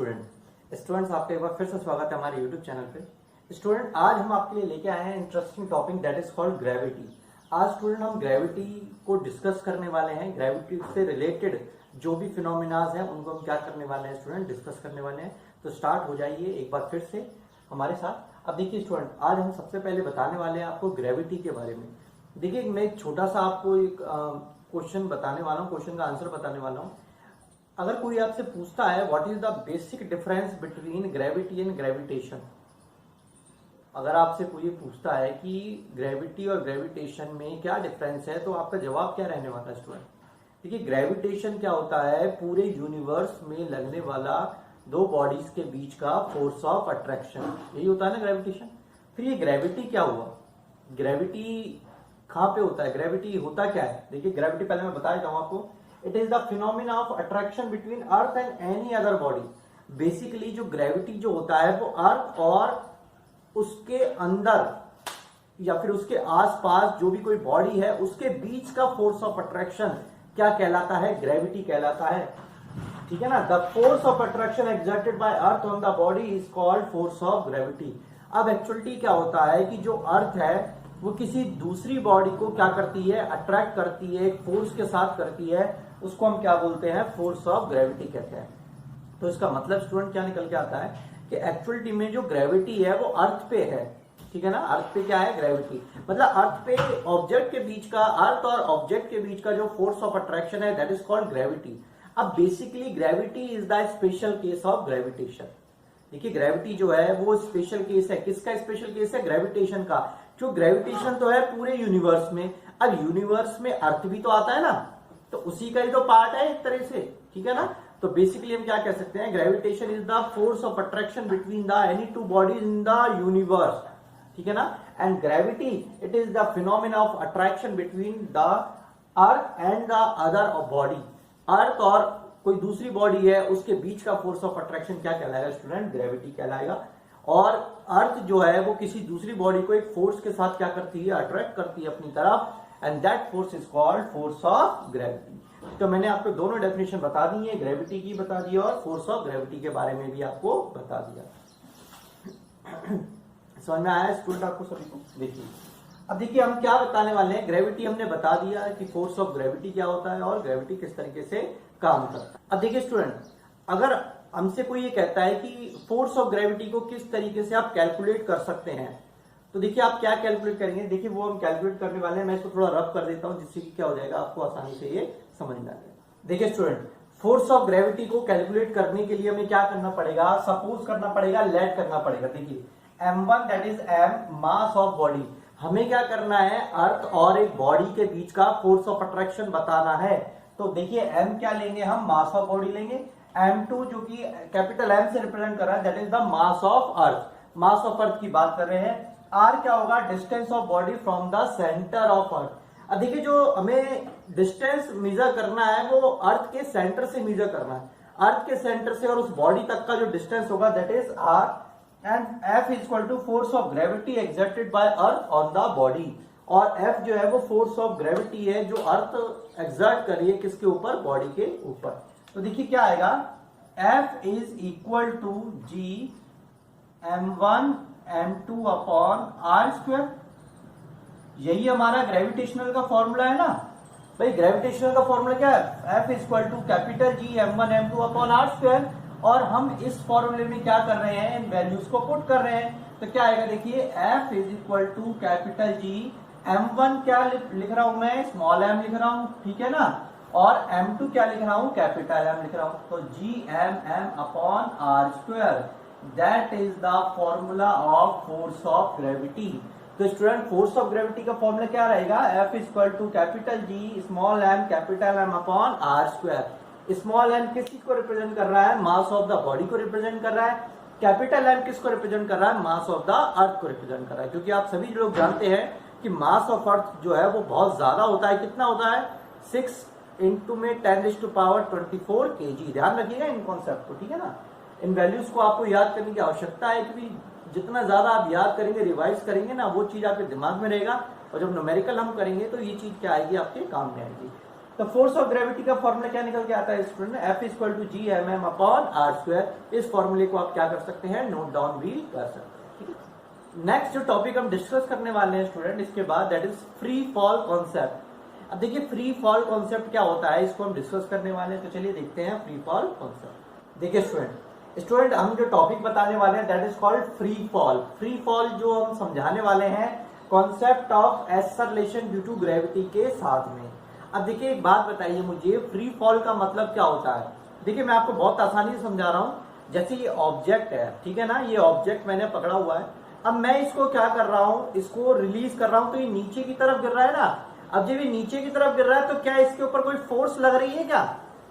Students आपका एक बार फिर से स्वागत है हमारे यूट्यूब चैनल पे। स्टूडेंट आज हम आपके लिए लेके आए हैं interesting topic that is called gravity. आज स्टूडेंट हम ग्रेविटी को डिस्कस करने वाले हैं। ग्रेविटी से रिलेटेड जो भी फिनोमिनाज हैं उनको हम क्या करने वाले हैं स्टूडेंट, डिस्कस करने वाले हैं। तो स्टार्ट हो जाइए एक बार फिर से हमारे साथ। अब देखिए स्टूडेंट, आज हम सबसे पहले बताने वाले हैं आपको ग्रेविटी के बारे में। देखिए मैं एक छोटा सा आपको एक क्वेश्चन बताने वाला हूँ, क्वेश्चन का आंसर बताने वाला हूँ। अगर कोई आपसे पूछता है what is the basic difference between gravity and gravitation, अगर आपसे कोई पूछता है कि ग्रेविटी और ग्रेविटेशन में क्या डिफरेंस है, तो आपका जवाब क्या रहने वाला है स्टूडेंट? देखिए ग्रेविटेशन क्या होता है, पूरे यूनिवर्स में लगने वाला दो बॉडीज के बीच का फोर्स ऑफ अट्रैक्शन, यही होता है ना ग्रेविटेशन। फिर ये ग्रेविटी क्या हुआ, ग्रेविटी कहां पे होता है, ग्रेविटी होता क्या है? देखिए ग्रेविटी पहले मैं बता देता हूं आपको। It is the phenomena of attraction between earth and any other body. Basically जो ग्रेविटी जो होता है वो अर्थ और उसके अंदर या फिर उसके आसपास जो भी कोई बॉडी है उसके बीच का फोर्स ऑफ अट्रैक्शन क्या कहलाता है, ग्रेविटी कहलाता है। ठीक है ना। The force of attraction exerted by earth on the body is called force of gravity. अब एक्चुअली क्या होता है कि जो अर्थ है वो किसी दूसरी बॉडी को क्या करती है, अट्रैक्ट करती है, एक फोर्स के साथ करती है, उसको हम क्या बोलते हैं, फोर्स ऑफ ग्रेविटी कहते हैं। तो इसका मतलब स्टूडेंट क्या निकल के आता है कि एक्चुअलिटी में जो ग्रेविटी है वो अर्थ पे है। ठीक है ना, अर्थ पे क्या है, ग्रेविटी। मतलब अर्थ पे ऑब्जेक्ट के बीच का, अर्थ और ऑब्जेक्ट के बीच का जो फोर्स ऑफ अट्रैक्शन है दैट इज कॉल्ड ग्रेविटी। अब basically gravity is the special case of gravitation. देखिए ग्रेविटी जो है वो स्पेशल केस है। किसका स्पेशल केस है, ग्रेविटेशन का। जो ग्रेविटेशन तो है पूरे यूनिवर्स में, अब यूनिवर्स में अर्थ भी तो आता है ना, तो उसी का ही तो पार्ट है एक तरह से। ठीक है ना। तो बेसिकली हम क्या कह सकते हैं, gravitation is the force of attraction between the any two bodies in the universe. ठीक है ना। And gravity it is the phenomena of attraction between the earth and the other body. Earth और कोई दूसरी बॉडी है उसके बीच का force of attraction क्या कहलाएगा स्टूडेंट, ग्रेविटी कहलाएगा। और अर्थ जो है वो किसी दूसरी बॉडी को एक फोर्स के साथ क्या करती है, अट्रैक्ट करती है अपनी तरफ, and that force is called force of gravity. तो मैंने आपको दोनों डेफिनेशन बता दी है, ग्रेविटी की बता दी और फोर्स ऑफ ग्रेविटी के बारे में भी आपको बता दिया। समझ में आया स्टूडेंट आपको सभी को? देखिए अब देखिए हम क्या बताने वाले हैं। ग्रेविटी हमने बता दिया है कि फोर्स ऑफ ग्रेविटी क्या होता है और ग्रेविटी किस तरीके से काम करता है। अब देखिए स्टूडेंट, अगर हमसे कोई ये कहता है कि फोर्स ऑफ ग्रेविटी को किस तरीके से आप कैलकुलेट कर सकते हैं, तो देखिए आप क्या कैलकुलेट करेंगे। देखिए वो हम कैलकुलेट करने वाले हैं, मैं इसको थोड़ा रब कर देता हूं जिससे कि क्या हो जाएगा, आपको आसानी से ये समझ में आ जाएगा। देखिए स्टूडेंट, फोर्स ऑफ ग्रेविटी को कैलकुलेट करने के लिए हमें क्या करना पड़ेगा, सपोज करना पड़ेगा, लेट करना पड़ेगा। देखिए m1 that is m mass of body. हमें क्या करना है, अर्थ और एक बॉडी के बीच का फोर्स ऑफ अट्रैक्शन बताना है। तो देखिए m क्या लेंगे हम, मास ऑफ बॉडी लेंगे। m2 जो कि कैपिटल M से रिप्रेजेंट कर रहा है that is the mass of earth. Mass of earth की बात कर रहे हैं। r क्या होगा, distance of body from the centre of earth. अब देखिए जो हमें डिस्टेंस मेजर करना है वो अर्थ के सेंटर से मेजर करना है। अर्थ के सेंटर से और उस बॉडी तक का जो डिस्टेंस होगा that is r, and f is equal to force of gravity exerted by earth on the body. और f जो है वो फोर्स ऑफ ग्रेविटी है जो अर्थ एक्सर्ट कर रही है किसके ऊपर, बॉडी के ऊपर। तो देखिए क्या आएगा, F is equal to G m1 m2 upon R square. यही हमारा ग्रेविटेशनल का फॉर्मूला है ना भाई। ग्रेविटेशनल का फॉर्मूला क्या है, F is equal to capital G m1 m2 upon R square. और हम इस फॉर्मूले में क्या कर रहे हैं, इन वैल्यूज को पुट कर रहे हैं। तो क्या आएगा, देखिए F is equal to capital G m1 क्या लिख रहा हूं मैं, स्मॉल m लिख रहा हूं, ठीक है ना। और m2 क्या लिख रहा हूं, कैपिटल M लिख रहा हूं। तो Gmm upon R square that is the formula of force of gravity. तो स्टूडेंट फोर्स ऑफ ग्रेविटी का फॉर्मूला क्या रहेगा, F is equal to capital G small m capital M upon R square. Small m किस चीज को represent कर रहा है, मास ऑफ द बॉडी को रिप्रेजेंट कर रहा है। कैपिटल M किसको रिप्रेजेंट कर रहा है, मास ऑफ द अर्थ को रिप्रेजेंट कर रहा है। क्योंकि आप सभी लोग जानते हैं कि मास ऑफ अर्थ जो है वो बहुत ज्यादा होता है। कितना होता है, 6 इंटू में 10⁴ kg। ध्यान रखिएगा इन कॉन्सेप्ट को, ठीक है ना। इन वैल्यूज को आपको याद करने की आवश्यकता है, क्योंकि जितना ज्यादा आप याद करेंगे, रिवाइज करेंगे ना, वो चीज आपके दिमाग में रहेगा। और जब न्यूमेरिकल हम करेंगे तो ये चीज क्या आएगी, आपके काम में आएगी। तो फोर्स ऑफ ग्रेविटी का फॉर्मूला क्या निकल के आता है student, F equal to G M M upon R square. इस फॉर्मूले को आप क्या कर सकते हैं, नोट डाउन भी कर सकते हैं, ठीक है। नेक्स्ट जो टॉपिक हम डिस्कस करने वाले हैं स्टूडेंट इसके बाद, that is free fall concept. अब देखिए फ्री फॉल कॉन्सेप्ट क्या होता है, इसको हम डिस्कस करने वाले हैं। तो चलिए देखते हैं फ्री फॉल कॉन्सेप्ट। देखिए स्टूडेंट हम जो टॉपिक बताने वाले हैं that is called free fall. Free fall जो हम समझाने वाले हैं concept of acceleration due to gravity के साथ में। अब देखिए एक बात बताइए मुझे, फ्री फॉल का मतलब क्या होता है। देखिए मैं आपको बहुत आसानी से समझा रहा हूं। जैसे ये ऑब्जेक्ट है, ठीक है ना, ये ऑब्जेक्ट मैंने पकड़ा हुआ है। अब मैं इसको क्या कर रहा हूं, इसको रिलीज कर रहा हूं तो ये नीचे की तरफ गिर रहा है ना। अब जब ये नीचे की तरफ गिर रहा है तो क्या इसके ऊपर कोई फोर्स लग रही है क्या,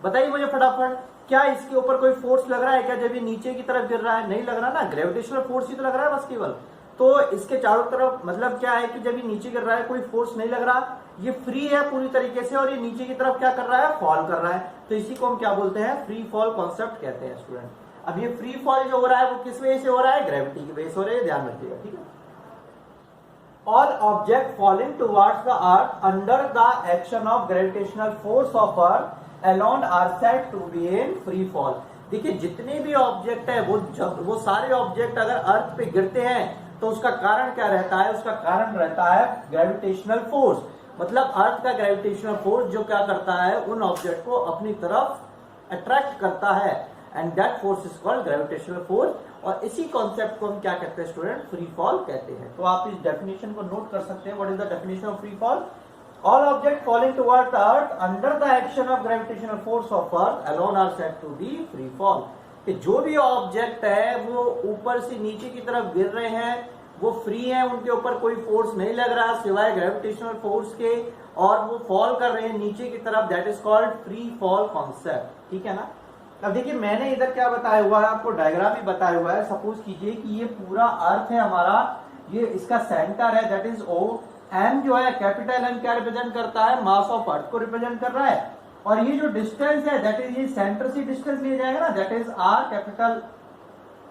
बताइए मुझे फटाफट। क्या इसके ऊपर कोई फोर्स लग रहा है क्या जब ये नीचे की तरफ गिर रहा है, नहीं लग रहा ना, ग्रेविटेशनल फोर्स ही तो लग रहा है बस केवल। तो इसके चारों तरफ मतलब क्या है कि जब ये नीचे गिर रहा है कोई फोर्स नहीं लग रहा, ये फ्री है पूरी तरीके से और ये नीचे की तरफ क्या कर रहा है, फॉल कर रहा है। तो इसी को हम क्या बोलते हैं, फ्री फॉल कॉन्सेप्ट कहते हैं स्टूडेंट। अब ये फ्री फॉल जो हो रहा है वो किस वजह से हो रहा है, ग्रेविटी की वजह से हो रहा है, ध्यान रखिएगा, ठीक है। All object falling towards the earth under the action of gravitational force of earth alone are said to be in free fall। देखिए जितने भी ऑब्जेक्ट है वो सारे ऑब्जेक्ट अगर अर्थ पे गिरते हैं तो उसका कारण क्या रहता है, उसका कारण रहता है ग्रेविटेशनल फोर्स। मतलब अर्थ का ग्रेविटेशनल फोर्स जो क्या करता है, उन ऑब्जेक्ट को अपनी तरफ अट्रैक्ट करता है, and that force is called gravitational force. और इसी कॉन्सेप्ट को हम क्या कहते हैं स्टूडेंट, फ्री फॉल कहते हैं। तो आप इस डेफिनेशन को नोट कर सकते हैं। What is the definition of free fall, all object falling toward the earth under the action of gravitational force of earth alone are said to be free fall. कि जो भी ऑब्जेक्ट है वो ऊपर से नीचे की तरफ गिर रहे हैं, वो फ्री है, उनके ऊपर कोई फोर्स नहीं लग रहा सिवाय ग्रेविटेशनल फोर्स के, और वो फॉल कर रहे हैं नीचे की तरफ, that is called free fall concept, ठीक है ना। अब देखिए मैंने इधर क्या बताया हुआ है, आपको डायग्राम भी बताया हुआ है। सपोज कीजिए कि ये पूरा अर्थ है हमारा, ये इसका सेंटर है दैट इज ओ। एम जो है कैपिटल एम क्या रिप्रेजेंट करता है, मास ऑफ अर्थ को रिप्रेजेंट कर रहा है। और ये जो डिस्टेंस है दैट इज, ये सेंटर से डिस्टेंस लिया जाएगा ना, that is R. Capital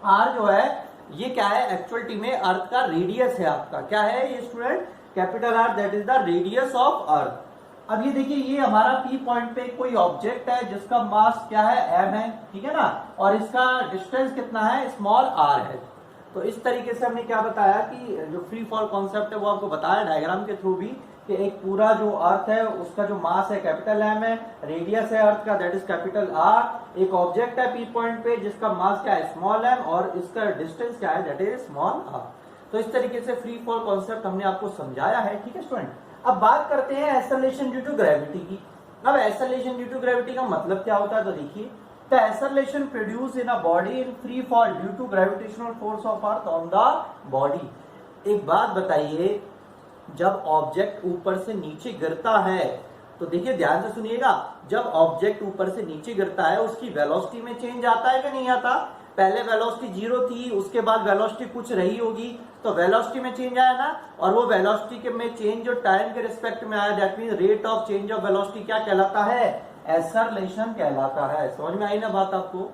R जो है ये क्या है, एक्चुअलिटी में अर्थ का रेडियस है आपका। क्या है ये student, capital R that is the radius of earth. अब ये देखिए ये हमारा पी पॉइंट पे कोई ऑब्जेक्ट है जिसका मास क्या है, एम है, ठीक है ना, और इसका डिस्टेंस कितना है, स्मॉल आर है। तो इस तरीके से हमने क्या बताया कि जो फ्री फॉल कॉन्सेप्ट है वो आपको बताया डायग्राम के थ्रू भी, कि एक पूरा जो अर्थ है उसका जो मास है कैपिटल एम है, रेडियस है अर्थ का दैट इज कैपिटल आर, एक ऑब्जेक्ट है पी पॉइंट पे जिसका मास क्या है, स्मॉल एम, और इसका डिस्टेंस क्या है, दैट इज स्मॉल आर। तो इस तरीके से फ्री फॉल कॉन्सेप्ट हमने आपको समझाया है, ठीक है स्टूडेंट। अब बात करते हैं एक्सेलरेशन ड्यू टू ग्रेविटी की। अब एक्सेलरेशन ड्यू टू ग्रेविटी का मतलब क्या होता है, तो देखिए the acceleration produce in a body in free fall due to gravitational force of earth on the body. एक बात बताइए, जब ऑब्जेक्ट ऊपर से नीचे गिरता है तो देखिए ध्यान से सुनिएगा, जब ऑब्जेक्ट ऊपर से नीचे गिरता है उसकी वेलोसिटी में चेंज आता है कि नहीं आता। पहले वेलोसिटी 0 थी, उसके बाद वेलोसिटी कुछ रही होगी, तो वेलोसिटी में चेंज आया ना, और वो वेलोसिटी के में चेंज जो टाइम के रिस्पेक्ट में आया, that mean rate of change of velocity क्या कहलाता है, एक्सेलरेशन कहलाता है। समझ में आई ना बात आपको।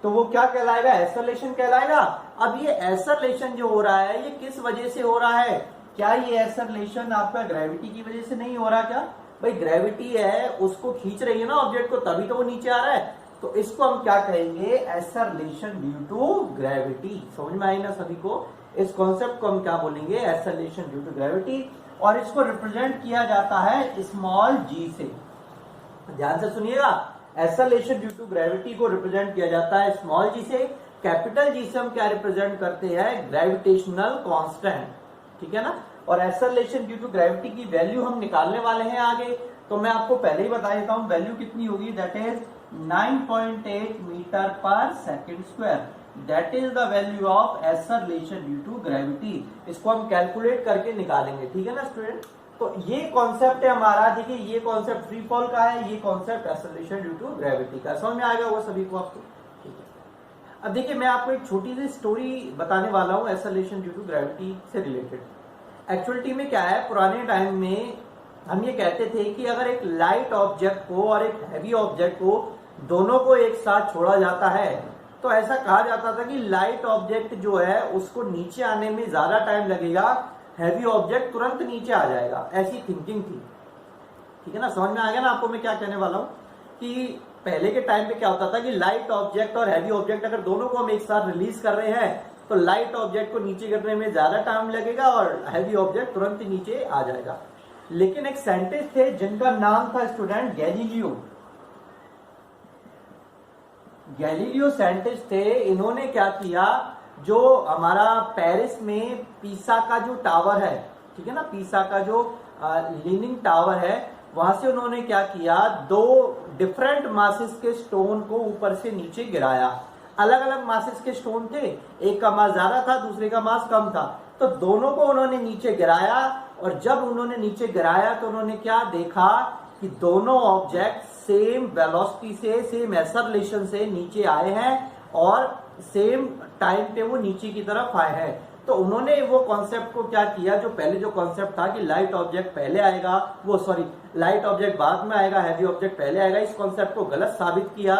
तो वो क्या कहलाएगा, एक्सेलरेशन कहलाएगा। अब ये एक्सेलरेशन जो हो रहा है ये किस वजह से हो रहा है, क्या ये एक्सेलरेशन आपका ग्रेविटी की वजह से नहीं हो रहा क्या, भाई ग्रेविटी है उसको खींच रही है ना ऑब्जेक्ट को, तभी तो वो नीचे आ रहा है। तो इसको हम क्या कहेंगे, एक्सेलरेशन ड्यू टू ग्रेविटी। समझ में आई ना सभी को। इस कॉन्सेप्ट को हम क्या बोलेंगे, एक्सेलरेशन ड्यू टू ग्रेविटी, और इसको रिप्रेजेंट किया जाता है स्मॉल जी से। ध्यान से सुनिएगा, एक्सेलरेशन ड्यू टू ग्रेविटी को रिप्रेजेंट किया जाता है स्मॉल जी से। कैपिटल जी से हम क्या रिप्रेजेंट करते हैं, ग्रेविटेशनल कांस्टेंट, ठीक है ना। और एक्सेलरेशन ड्यू टू ग्रेविटी की वैल्यू हम निकालने वाले हैं आगे, तो मैं आपको पहले ही बता देता हूं वैल्यू कितनी होगी, that is 9.8 meter per second square, that is the value of acceleration due to gravity. इसको हम कैलकुलेट करके निकालेंगे, ठीक है ना स्टूडेंट। तो ये कॉन्सेप्ट है हमारा, देखिए ये कॉन्सेप्ट फ्री फॉल का है, ये concept acceleration due to gravity का। समझ में आ गया वो सभी को आपको, ठीक है। अब देखिए मैं आपको एक छोटी सी स्टोरी बताने वाला हूँ एक्सेलरेशन ड्यू टू ग्रेविटी से रिलेटेड। एक्चुअलिटी में क्या है, पुराने टाइम में हम ये कहते थे कि अगर एक लाइट ऑब्जेक्ट को और एक हैवी ऑब्जेक्ट को दोनों को एक साथ छोड़ा जाता है तो ऐसा कहा जाता था कि लाइट ऑब्जेक्ट जो है उसको नीचे आने में ज्यादा टाइम लगेगा, हैवी ऑब्जेक्ट तुरंत नीचे आ जाएगा, ऐसी थिंकिंग थी। ठीक है ना, समझ में आ गया ना आपको मैं क्या कहने वाला हूँ कि पहले के टाइम पे क्या होता था कि लाइट ऑब्जेक्ट और हैवी ऑब्जेक्ट अगर दोनों को हम एक साथ रिलीज कर रहे हैं तो लाइट ऑब्जेक्ट को नीचे गिरने में ज्यादा टाइम लगेगा और हैवी ऑब्जेक्ट तुरंत ही नीचे आ जाएगा। लेकिन एक साइंटिस्ट थे जिनका नाम था स्टूडेंट गैलीलियो साइंटिस्ट थे। इन्होंने क्या किया, जो हमारा पेरिस में पीसा का जो टावर है, ठीक है ना, पीसा का जो लीनिंग टावर है, वहां से उन्होंने क्या किया, दो डिफरेंट मासेस के स्टोन को ऊपर से नीचे गिराया। अलग अलग मासेस के स्टोन थे, एक का मास ज्यादा था, दूसरे का मास कम था, तो दोनों को उन्होंने नीचे गिराया। और जब उन्होंने नीचे गिराया तो उन्होंने क्या देखा कि दोनों ऑब्जेक्ट सेम वेलोसिटी से, सेम एक्सेलरेशन से नीचे आए हैं और सेम टाइम पे वो नीचे की तरफ आए हैं। तो उन्होंने वो कॉन्सेप्ट को क्या किया, जो पहले जो कॉन्सेप्ट था कि लाइट ऑब्जेक्ट पहले आएगा, लाइट ऑब्जेक्ट बाद में आएगा, हैवी ऑब्जेक्ट पहले आएगा, इस कॉन्सेप्ट को गलत साबित किया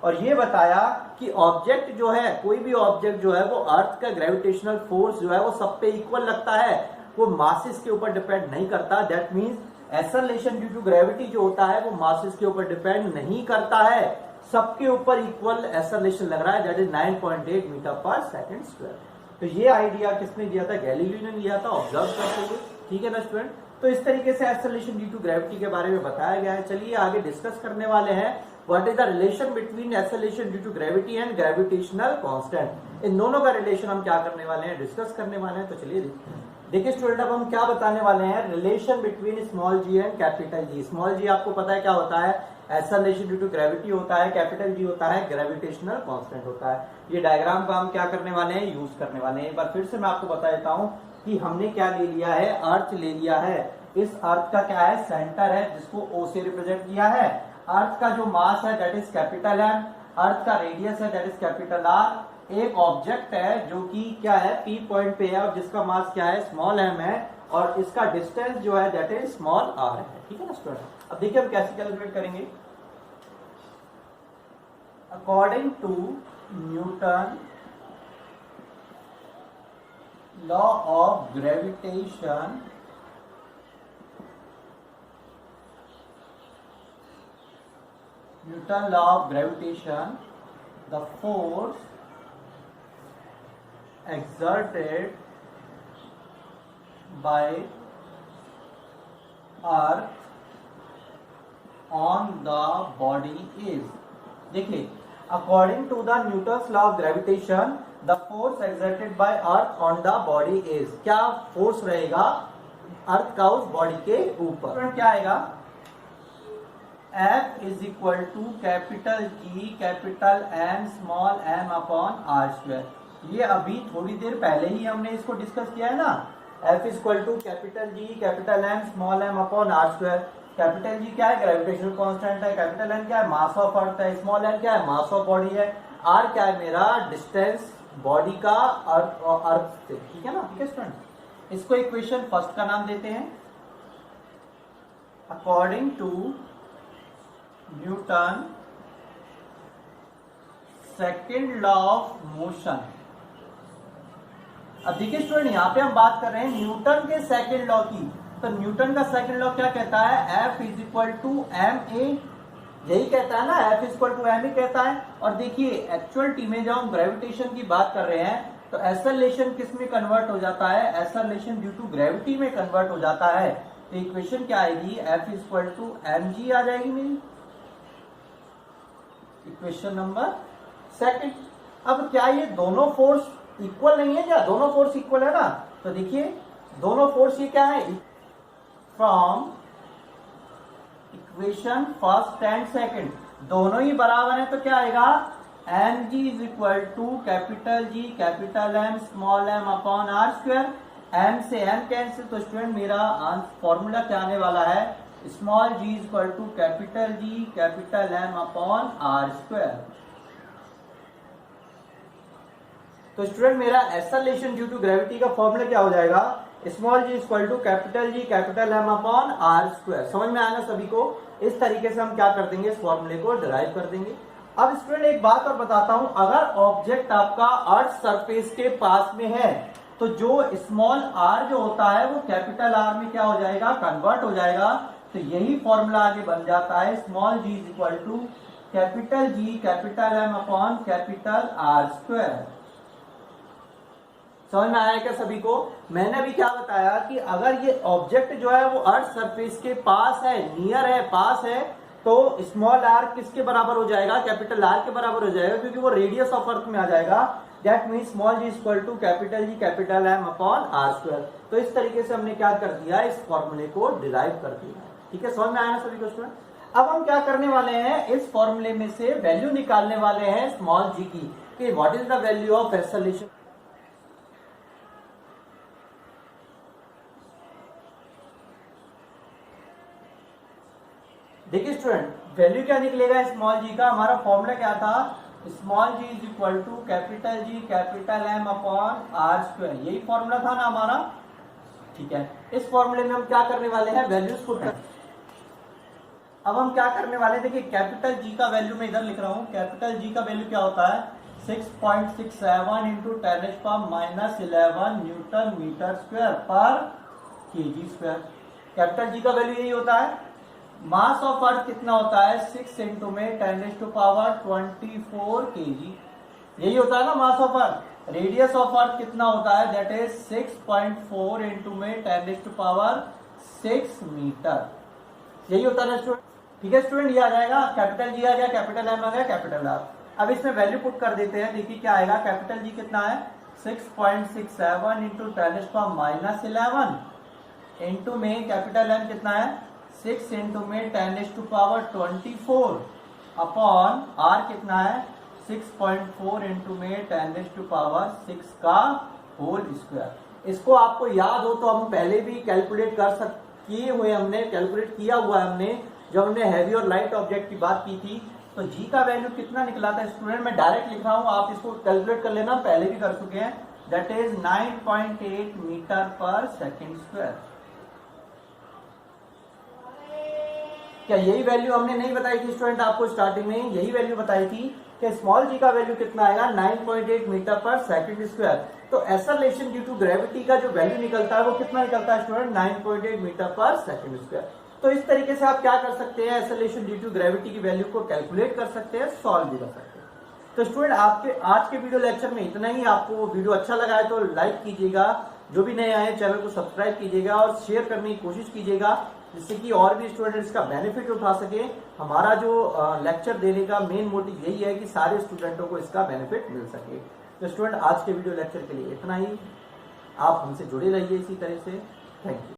और ये बताया कि ऑब्जेक्ट जो है, कोई भी ऑब्जेक्ट जो है वो अर्थ का ग्रेविटेशनल फोर्स जो है वो सब पे इक्वल लगता है, वो मासेस के ऊपर डिपेंड नहीं करता। That means acceleration due to gravity जो होता है वो मासेस के ऊपर डिपेंड नहीं करता है, सबके ऊपर इक्वल एक्सेलरेशन लग रहा है, दैट इज 9.8 मीटर पर सेकंड स्क्वायर। तो ये आइडिया किसने दिया था, गैलीलियो ने दिया था ऑब्जर्व करते हुए, ठीक है ना स्टूडेंट। तो इस तरीके से एक्सेलरेशन ड्यू टू ग्रेविटी के बारे में बताया गया है। चलिए आगे डिस्कस करने वाले हैं what is the relation between acceleration due to gravity and gravitational constant. इन दोनों का रिलेशन हम क्या करने वाले हैं, डिस्कस करने वाले हैं। तो चलिए देखिए स्टूडेंट, अब हम क्या बताने वाले हैं, relation between small G and capital G. Small G आपको पता है क्या होता है, एक्सेलरेशन ड्यू टू ग्रेविटी होता है, कैपिटल जी होता है ग्रेविटेशनल कांस्टेंट होता है। ये डायग्राम का हम क्या करने वाले हैं, यूज करने वाले हैं। एक बार फिर से मैं आपको बता देता हूं कि हमने क्या ले लिया है, अर्थ ले लिया है। इस अर्थ का क्या है, सेंटर है जिसको ओ से रिप्रेजेंट किया है। अर्थ का जो मास है दैट इज कैपिटल एम, अर्थ का रेडियस है दैट इज कैपिटल आर। एक ऑब्जेक्ट है जो कि क्या है, पी पॉइंट पे है और जिसका मास क्या है, स्मॉल एम है, और इसका डिस्टेंस जो है दैट इज स्मॉल आर है, ठीक है ना स्टूडेंट। अब देखिए हम कैसे कैलकुलेट करेंगे। According to Newton law of gravitation, Newton law of gravitation, the force exerted by earth on the body is, देखिए according to the Newton's law of gravitation the force exerted by earth on the body is, क्या force रहेगा अर्थ का उस body के ऊपर, क्या आएगा, F is equal to capital G capital M small m upon R square. ये अभी थोड़ी देर पहले ही हमने इसको डिस्कस किया है ना। F is equal to capital G capital M small m upon R square. Capital G क्या है, ग्रेविटेशनल कांस्टेंट है, कैपिटल M क्या है, मास ऑफ अर्थ है, स्मॉल m क्या है, मास ऑफ बॉडी है, R क्या है मेरा, डिस्टेंस बॉडी का अर्थ से, ठीक है ना। ठीक है स्टूडेंट, इसको इक्वेशन फर्स्ट का नाम देते हैं। According to Newton second law of motion. अब देखिए स्टूडेंट, यहां पे हम बात कर रहे हैं न्यूटन के सेकेंड लॉ की। तो न्यूटन का सेकेंड लॉ क्या कहता है, F is equal to M A, यही कहता है ना, F is equal to M A कहता है। और देखिए एक्चुअलिटी में जब हम ग्रेविटेशन की बात कर रहे हैं तो एक्सेलरेशन किस में कन्वर्ट हो जाता है, एक्सेलरेशन ड्यू टू ग्रेविटी में कन्वर्ट हो जाता है। तो इक्वेशन क्या आएगी, F is equal to M G आ जाएगी मेरी, इक्वेशन नंबर सेकंड। अब क्या ये दोनों फोर्स इक्वल नहीं है क्या, दोनों फोर्स इक्वल है ना। तो देखिए दोनों फोर्स ये क्या है, from equation first and second दोनों ही बराबर है। तो क्या आएगा, M G is equal to capital G capital M small M upon R square. M से एम कैंसिल, तो स्टूडेंट मेरा फॉर्मूला क्या आने वाला है, small G is equal to capital G capital M upon R square. तो student मेरा acceleration due to gravity का फॉर्मूला क्या हो जाएगा, small G is equal to capital G capital M upon R square. समझ में आएगा सभी को। इस तरीके से हम क्या कर देंगे, इस फॉर्मूले को डिराइव कर देंगे। अब स्टूडेंट एक बात और बताता हूं, अगर ऑब्जेक्ट आपका अर्थ सरफेस के पास में है तो जो स्मॉल आर जो होता है वो कैपिटल आर में क्या हो जाएगा, कन्वर्ट हो जाएगा। तो यही फॉर्मूला आगे बन जाता है small G is equal to capital G capital M upon capital R square. समझ में आया क्या सभी को? मैंने अभी क्या बताया कि अगर ये ऑब्जेक्ट जो है वो अर्थ सरफेस के पास है, नियर है, पास है, तो स्मॉल आर किसके बराबर हो जाएगा? कैपिटल आर के बराबर हो जाएगा, क्योंकि वो रेडियस ऑफ अर्थ में आ जाएगा। That mean small G equal to capital G capital M upon R square. तो इस तरीके से हमने क्या कर दिया, इस फॉर्मूले को डिराइव कर दिया। ठीक है, समझ में आया ना सभी को स्टूडेंट? अब हम क्या करने वाले हैं, इस फॉर्मूले में से वैल्यू निकालने वाले हैं स्मॉल जी की, कि what is the value of acceleration. देखिए स्टूडेंट, वैल्यू क्या निकलेगा स्मॉल जी का? हमारा फॉर्मूला क्या था? Small G is equal to capital G capital M upon R square. यही फॉर्मूला था ना हमारा। ठीक है, इस फॉर्मूले में हम क्या करने वाले हैं, वैल्यूज पुट कर। अब हम क्या करने वाले हैं, देखिए कैपिटल जी का वैल्यू मैं इधर लिख रहा हूं। कैपिटल जी का वैल्यू क्या होता है? 6.67 इंटू 10⁻11 न्यूटन मीटर स्क्वायर पर केजी स्क्वायर। कैपिटल जी का वैल्यू यही होता है। मास ऑफ अर्थ कितना होता है? 6 इंटू में 10⁻24 केजी। यही होता है ना mass of earth. Radius of earth कितना होता है? दैट इज 6.4 इंटू में 10⁻6 मीटर। यही होता है ना स्टूडेंट? ठीक है स्टूडेंट, ये आ जाएगा, कैपिटल जी आ गया, कैपिटल एम आ गया, कैपिटल आर। अब इसमें वैल्यू पुट कर देते हैं। देखिए क्या आएगा, कैपिटल जी कितना है? 6.67 इंटू 10⁻11 इंटू में कैपिटल एम कितना है? 6 इंटू में 10⁻24 अपॉन आर कितना है? 6.4 इंटू में 10⁻6 का होल स्क्वायर। इसको आपको याद हो तो हम पहले भी कैलकुलेट किए हुए, हमने कैलकुलेट किया हुआ है हमने, जब हमने हैवी और लाइट ऑब्जेक्ट की बात की थी। तो जी का वैल्यू कितना निकला था स्टूडेंट? मैं डायरेक्ट लिख रहा हूं, आप इसको कैलकुलेट कर लेना, पहले भी कर चुके हैं। That is 9.8 meter per second square. क्या यही वैल्यू हमने नहीं बताई थी स्टूडेंट आपको? स्टार्टिंग में यही वैल्यू बताई थी कि स्मॉल जी का वैल्यू कितना आएगा? 9.8 मीटर पर सेकंड स्क्वायर। तो एक्सेलरेशन ड्यू टू ग्रेविटी का जो वैल्यू निकलता है वो कितना निकलता है स्टूडेंट? 9.8 मीटर पर सेकंड स्क्वायर। तो इस तरीके से आप क्या कर सकते हैं, एक्सेलरेशन ड्यू टू ग्रेविटी की वैल्यू को कैलकुलेट कर सकते हैं, सॉल्व भी कर सकते हैं। तो स्टूडेंट आपके आज के वीडियो लेक्चर में इतना ही। आपको वीडियो अच्छा लगा है तो लाइक कीजिएगा, जो भी नए आए चैनल को सब्सक्राइब कीजिएगा और शेयर करने की कोशिश कीजिएगा, जिससे कि और भी स्टूडेंट इसका बेनिफिट उठा सके। हमारा जो लेक्चर देने का मेन मोटिव यही है कि सारे स्टूडेंटों को इसका बेनिफिट मिल सके। तो स्टूडेंट आज के वीडियो लेक्चर के लिए इतना ही। आप हमसे जुड़े रहिए इसी तरह से। Thank you.